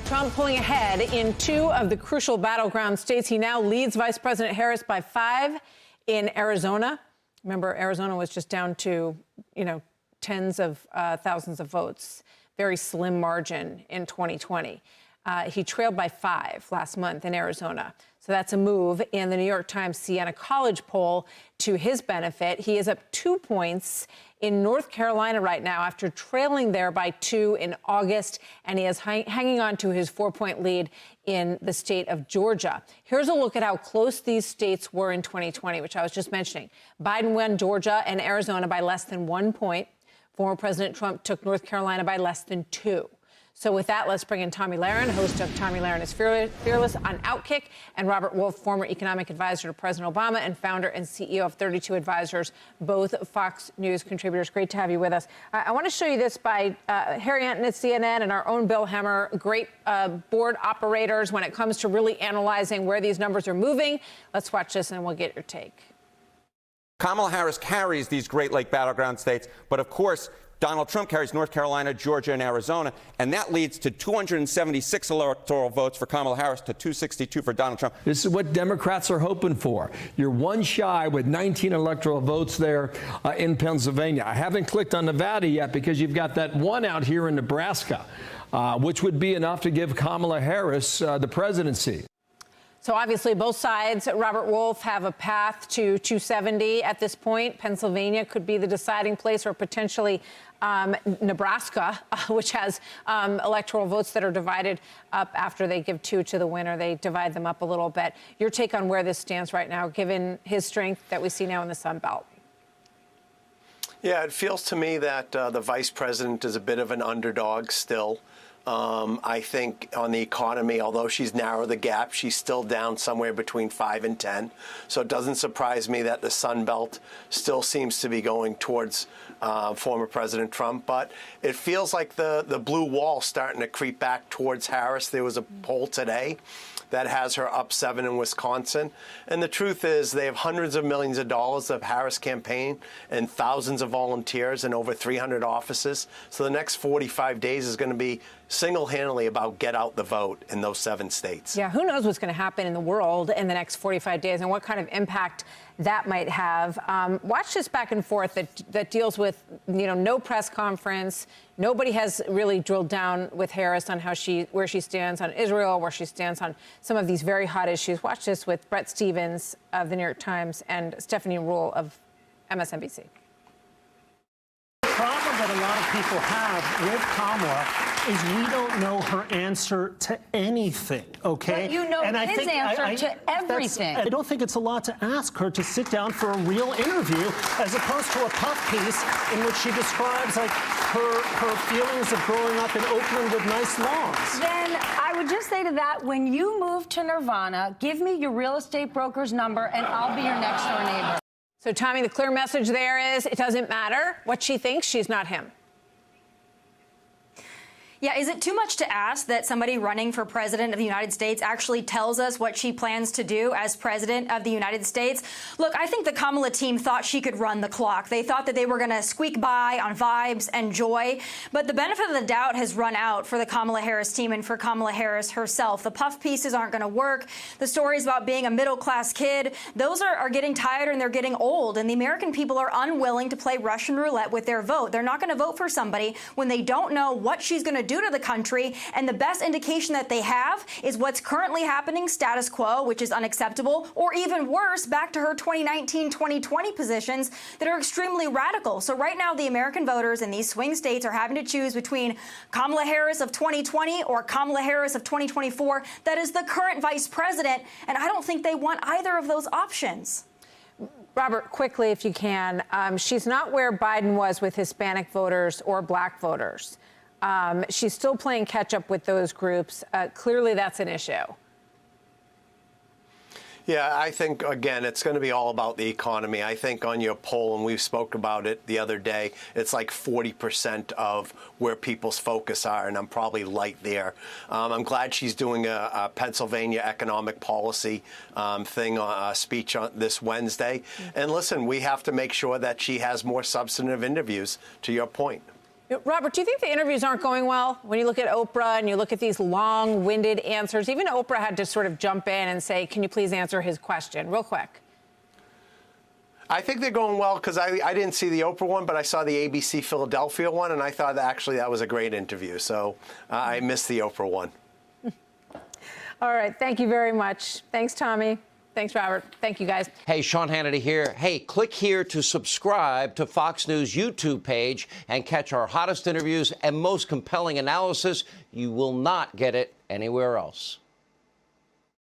Trump pulling ahead in two of the crucial battleground states. He now leads Vice President Harris by 5 in Arizona. Remember, Arizona was just down to, tens of thousands of votes. Very slim margin in 2020. He trailed by 5 last month in Arizona. So that's a move in the New York Times Siena College poll to his benefit. He is up 2 points in North Carolina right now after trailing there by 2 in August, and he is hanging on to his 4-point lead in the state of Georgia. Here's a look at how close these states were in 2020, which I was just mentioning. Biden won Georgia and Arizona by less than 1 point. Former President Trump took North Carolina by less than 2. So with that, let's bring in Tomi Lahren, host of Tomi Lahren is Fearless on Outkick, and Robert Wolf, former economic advisor to President Obama and founder and CEO of 32 Advisors, both Fox News contributors. Great to have you with us. I want to show you this by Harry Anton at CNN and our own Bill Hemmer, great board operators when it comes to really analyzing where these numbers are moving. Let's watch this and we'll get your take. Kamala Harris carries these Great Lake battleground states, but of course, Donald Trump carries North Carolina, Georgia, and Arizona, and that leads to 276 electoral votes for Kamala Harris to 262 for Donald Trump. This is what Democrats are hoping for. You're one shy with 19 electoral votes there in Pennsylvania. I haven't clicked on Nevada yet because you've got that one out here in Nebraska, which would be enough to give Kamala Harris the presidency. So obviously both sides, Robert Wolf, have a path to 270 at this point. Pennsylvania could be the deciding place, or potentially Nebraska, which has electoral votes that are divided up after they give 2 to the winner. They divide them up a little bit. Your take on where this stands right now, given his strength that we see now in the Sun Belt? Yeah, it feels to me that the vice president is a bit of an underdog still. I think on the economy, although she's narrowed the gap, she's still down somewhere between 5 and 10. So it doesn't surprise me that the Sun Belt still seems to be going towards former President Trump. But it feels like the blue wall starting to creep back towards Harris. There was a poll today that has her up 7 in Wisconsin. And the truth is they have hundreds of millions of dollars of Harris campaign and thousands of volunteers and over 300 offices. So the next 45 days is going to be single-handedly about get out the vote in those 7 states. Yeah, who knows what's going to happen in the world in the next 45 days and what kind of impact that might have. Watch this back and forth that deals with, no press conference. Nobody has really drilled down with Harris on where she stands on Israel, where she stands on some of these very hot issues. Watch this with Brett Stevens of the New York Times and Stephanie Ruhle of MSNBC. The problem that a lot of people have with Kamala is we don't know her answer to anything, okay? But you know and his answer to everything. I don't think it's a lot to ask her to sit down for a real interview as opposed to a puff piece in which she describes like her feelings of growing up in Oakland with nice lawns. Then I would just say to that, when you move to Nirvana, give me your real estate broker's number and I'll be your next door neighbor. So, Tomi, the clear message there is it doesn't matter what she thinks. She's not him. Yeah, is it too much to ask that somebody running for president of the United States actually tells us what she plans to do as president of the United States? Look, I think the Kamala team thought she could run the clock. They thought that they were going to squeak by on vibes and joy. But the benefit of the doubt has run out for the Kamala Harris team and for Kamala Harris herself. The puff pieces aren't going to work. The stories about being a middle-class kid, those are getting tired and they're getting old. And the American people are unwilling to play Russian roulette with their vote. They're not going to vote for somebody when they don't know what she's going to do to the country, and the best indication that they have is what's currently happening, status quo, which is unacceptable, or even worse, back to her 2019-2020 positions that are extremely radical. So right now, the American voters in these swing states are having to choose between Kamala Harris of 2020 or Kamala Harris of 2024. That is the current vice president, and I don't think they want either of those options. Robert, quickly, if you can, she's not where Biden was with Hispanic voters or black voters. She's still playing catch up with those groups. Clearly, that's an issue. Yeah, I think, again, it's going to be all about the economy. I think on your poll, and we spoke about it the other day, it's like 40% of where people's focus are, and I'm probably light there. I'm glad she's doing a Pennsylvania economic policy speech on this Wednesday. And listen, we have to make sure that she has more substantive interviews, to your point. Robert, do you think the interviews aren't going well? When you look at Oprah and you look at these long-winded answers, even Oprah had to sort of jump in and say, can you please answer his question real quick? I think they're going well because I didn't see the Oprah one, but I saw the ABC Philadelphia one, and I thought that was a great interview. So I missed the Oprah one. All right. Thank you very much. Thanks, Tommy. Thanks, Robert. Thank you, guys. Hey, Sean Hannity here. Hey, click here to subscribe to Fox News YouTube page and catch our hottest interviews and most compelling analysis. You will not get it anywhere else.